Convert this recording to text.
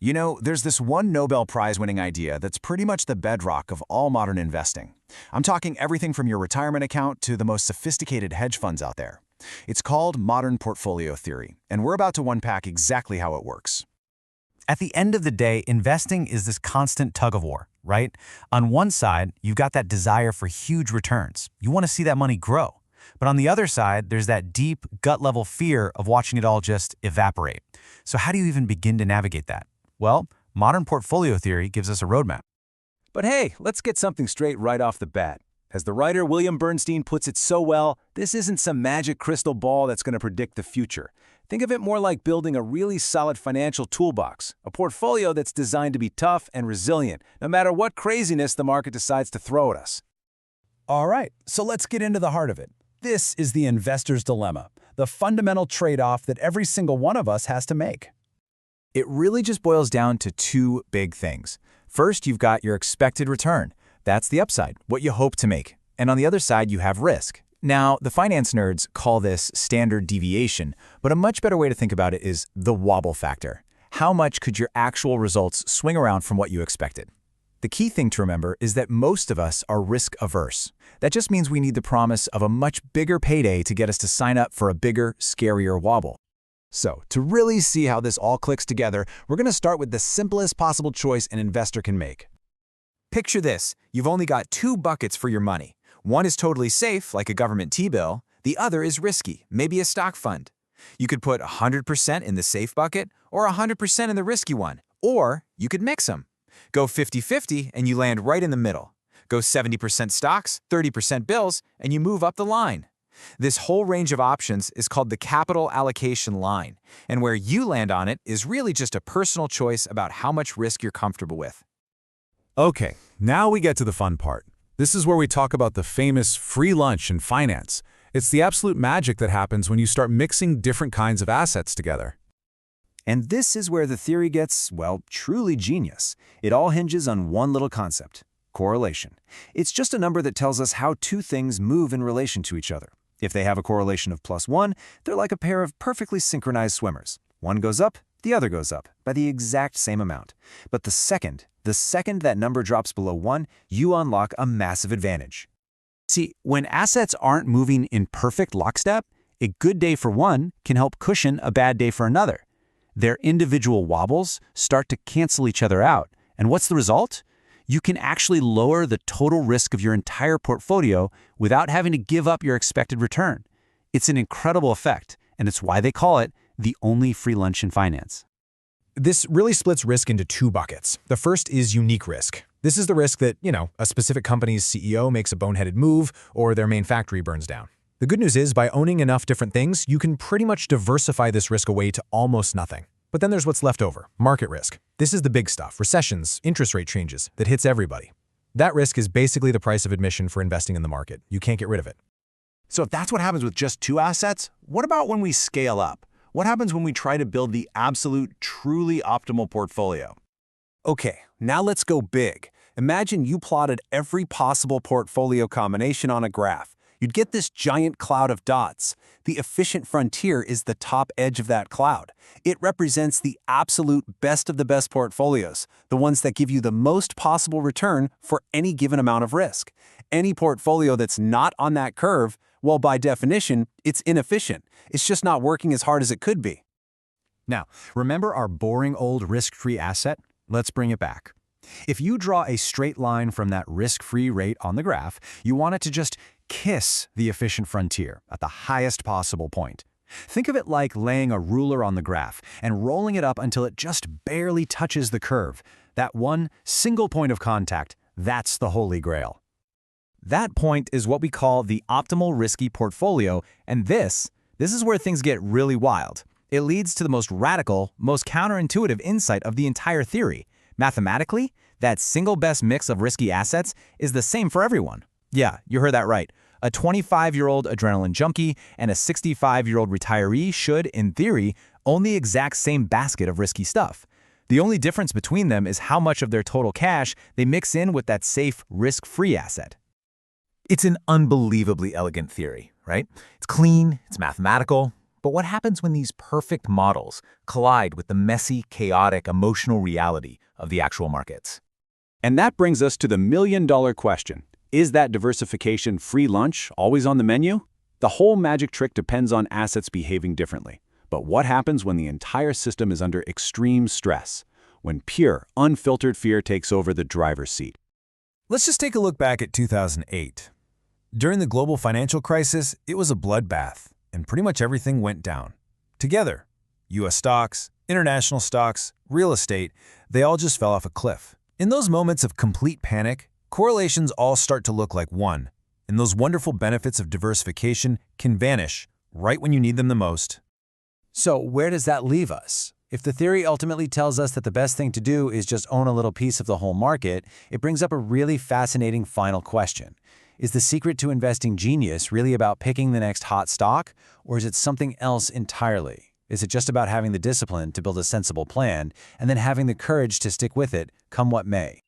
You know, there's this one Nobel Prize-winning idea that's pretty much the bedrock of all modern investing. I'm talking everything from your retirement account to the most sophisticated hedge funds out there. It's called modern portfolio theory, and we're about to unpack exactly how it works. At the end of the day, investing is this constant tug of war, right? On one side, you've got that desire for huge returns. You want to see that money grow. But on the other side, there's that deep, gut-level fear of watching it all just evaporate. So how do you even begin to navigate that? Well, modern portfolio theory gives us a roadmap. But hey, let's get something straight right off the bat. As the writer William Bernstein puts it so well, this isn't some magic crystal ball that's going to predict the future. Think of it more like building a really solid financial toolbox, a portfolio that's designed to be tough and resilient, no matter what craziness the market decides to throw at us. All right, so let's get into the heart of it. This is the investor's dilemma, the fundamental trade-off that every single one of us has to make. It really just boils down to two big things. First, you've got your expected return. That's the upside, what you hope to make. And on the other side, you have risk. Now, the finance nerds call this standard deviation, but a much better way to think about it is the wobble factor. How much could your actual results swing around from what you expected? The key thing to remember is that most of us are risk-averse. That just means we need the promise of a much bigger payday to get us to sign up for a bigger, scarier wobble. So, to really see how this all clicks together, we're going to start with the simplest possible choice an investor can make. Picture this. You've only got two buckets for your money. One is totally safe, like a government T-bill. The other is risky, maybe a stock fund. You could put 100% in the safe bucket or 100% in the risky one. Or you could mix them. Go 50-50 and you land right in the middle. Go 70% stocks, 30% bills, and you move up the line. This whole range of options is called the capital allocation line, and where you land on it is really just a personal choice about how much risk you're comfortable with. Okay, now we get to the fun part. This is where we talk about the famous free lunch in finance. It's the absolute magic that happens when you start mixing different kinds of assets together. And this is where the theory gets, well, truly genius. It all hinges on one little concept: correlation. It's just a number that tells us how two things move in relation to each other. If they have a correlation of +1, they're like a pair of perfectly synchronized swimmers. One goes up, the other goes up, by the exact same amount. But the second that number drops below 1, you unlock a massive advantage. See, when assets aren't moving in perfect lockstep, a good day for one can help cushion a bad day for another. Their individual wobbles start to cancel each other out. And what's the result? You can actually lower the total risk of your entire portfolio without having to give up your expected return. It's an incredible effect, and it's why they call it the only free lunch in finance. This really splits risk into two buckets. The first is unique risk. This is the risk that, a specific company's CEO makes a boneheaded move or their main factory burns down. The good news is, by owning enough different things, you can pretty much diversify this risk away to almost nothing. But then there's what's left over, market risk. This is the big stuff, recessions, interest rate changes, that hits everybody. That risk is basically the price of admission for investing in the market. You can't get rid of it. So if that's what happens with just two assets, what about when we scale up? What happens when we try to build the absolute, truly optimal portfolio? Okay, now let's go big. Imagine you plotted every possible portfolio combination on a graph. You'd get this giant cloud of dots. The efficient frontier is the top edge of that cloud. It represents the absolute best of the best portfolios, the ones that give you the most possible return for any given amount of risk. Any portfolio that's not on that curve, well, by definition, it's inefficient. It's just not working as hard as it could be. Now, remember our boring old risk-free asset? Let's bring it back. If you draw a straight line from that risk-free rate on the graph, you want it to just kiss the efficient frontier at the highest possible point. Think of it like laying a ruler on the graph and rolling it up until it just barely touches the curve. That one single point of contact, that's the holy grail. That point is what we call the optimal risky portfolio, and this is where things get really wild. It leads to the most radical, most counterintuitive insight of the entire theory. Mathematically, that single best mix of risky assets is the same for everyone. Yeah, you heard that right. A 25-year-old adrenaline junkie and a 65-year-old retiree should, in theory, own the exact same basket of risky stuff. The only difference between them is how much of their total cash they mix in with that safe, risk-free asset. It's an unbelievably elegant theory, right? It's clean, it's mathematical, But what happens when these perfect models collide with the messy, chaotic, emotional reality of the actual markets? And that brings us to the million-dollar question. Is that diversification free lunch always on the menu? The whole magic trick depends on assets behaving differently. But what happens when the entire system is under extreme stress? When pure, unfiltered fear takes over the driver's seat? Let's just take a look back at 2008. During the global financial crisis, it was a bloodbath, and pretty much everything went down. Together, U.S. stocks, international stocks, real estate, they all just fell off a cliff. In those moments of complete panic, correlations all start to look like one, and those wonderful benefits of diversification can vanish right when you need them the most. So where does that leave us? If the theory ultimately tells us that the best thing to do is just own a little piece of the whole market, it brings up a really fascinating final question. Is the secret to investing genius really about picking the next hot stock, or is it something else entirely? Is it just about having the discipline to build a sensible plan and then having the courage to stick with it, come what may?